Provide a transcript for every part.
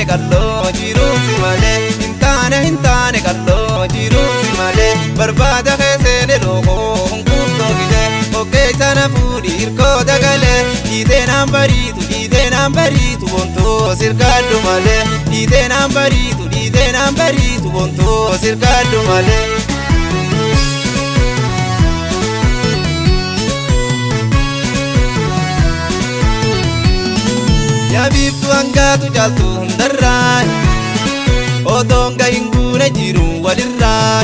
kalloo jiruusi malee hin taane kalloo jiruusi malee barbaada keessee lookoo hunkuutoo gidee okkee sana fuudhi hirkoo dagalee dhiiteenaan bariitu bontoo sirkaaddu malee dhiiteenaan bariitu bontoo sirkaaddu malee. Yaabiftu hangaatu caaltu hundarraa otoonga hinguune jiru walirraa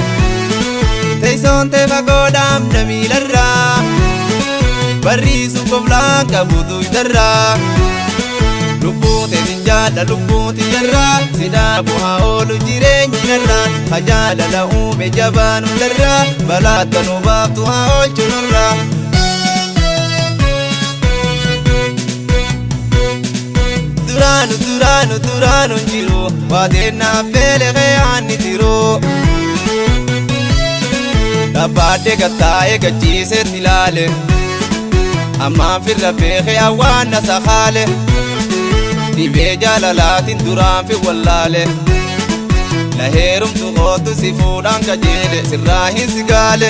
teessoon teefa godhaamna miilarraa barriisu qoblaan qabutu idarraa lubbuute sinjaadha lubbuuti jarraa sidaa bu'aa oolu jireenyinarraa hajaadhala uume jabaan hundarraa balaatta nu baaftu haa oolchu nurraa. Duraanu jiru waadeenaa beelee aanni tiroo dhabbaadde gattaa'ee gachiisetti ilaale ammaan firra beekee awwaanna sakaale dhibee jaalalaatiin duraan fi wallaale na heerumtu kootu si fuudhaan qajeele sirraa hin sigaale.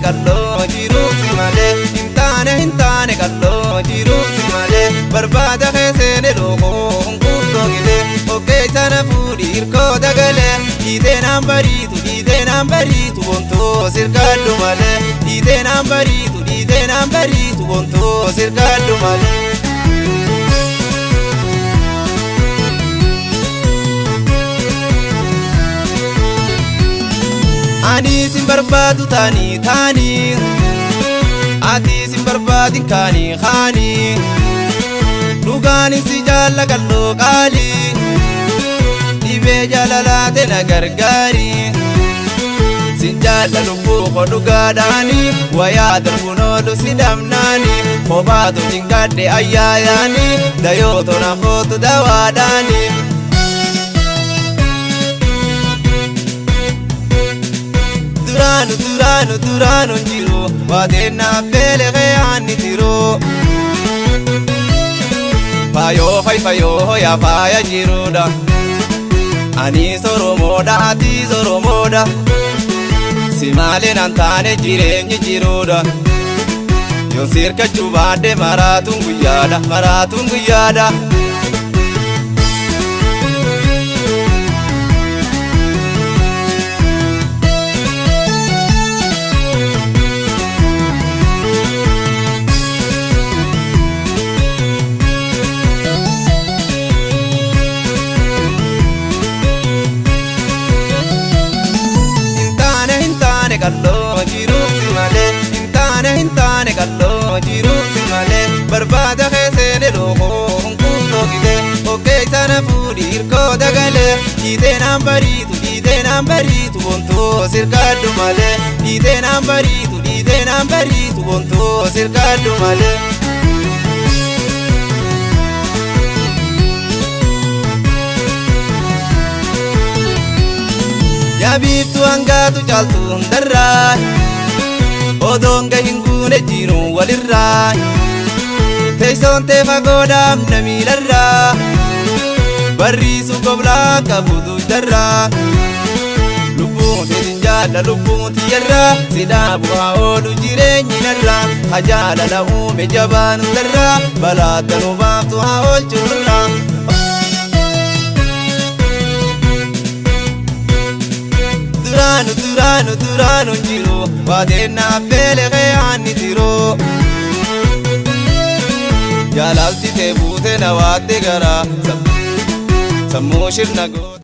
Kalloo jiruusi malee hin taane kalloo jiruusi malee barbaada keessee lookoo hunkuutoo gidee okkee sana fuudhi hirkoo dagalee dhiiteenaan bariitu bontoo sirkaaddu malee dhiiteenaan bariitu bontoo sirkaaddu malee. Ani sin barbaadu taanii ati sin barbaadin kaanii dhugaani si jaalla kalloo qaalii dhibee jaalalaate na gargaari sin jaalla lubbuu ko dhugaadhaani wayaa darbuun oolu si dhabnaani kophaatu jingadhe ayyaayaani dayooto na kootu dawaadhaani. Duraanu jiru waadeenaa beelee aanni tiroo faayoo yaa faaya jiruudha ani soromoodha ati soromoodha si malee nan taane jireenyi jiruudha yoon sirkachuu baadde maraatuun guyyaadha. Kalloo jiruusi malee hin taane kalloo jiruusi malee barbaada keessee lookoo hunkuutoo gidee okkee sana fuudhi hirkoo dagalee dhiiteenaan bariitu bontoo sirkaaddu malee dhiiteenaan bariitu bontoo sirkaaddu malee. Yaabiftu hangaatu caaltu hundarraa otoonga hinguune jiru walirraa teessoon teefa godhaamna miilarraa barriisu qoblaan qabutu idarraa lubbuuti sinjaadha lubbuuti jarraa sidaa bu'aa oolu jireenyinarraa hajaadhala uume jabaan hundarraa balaatta nu baaftu haa oolchu nurraa. Duraanu jiru waadeenaa beelee aanni tiroo jaalalti tee buute na waadde garaa sammuu shirna goota.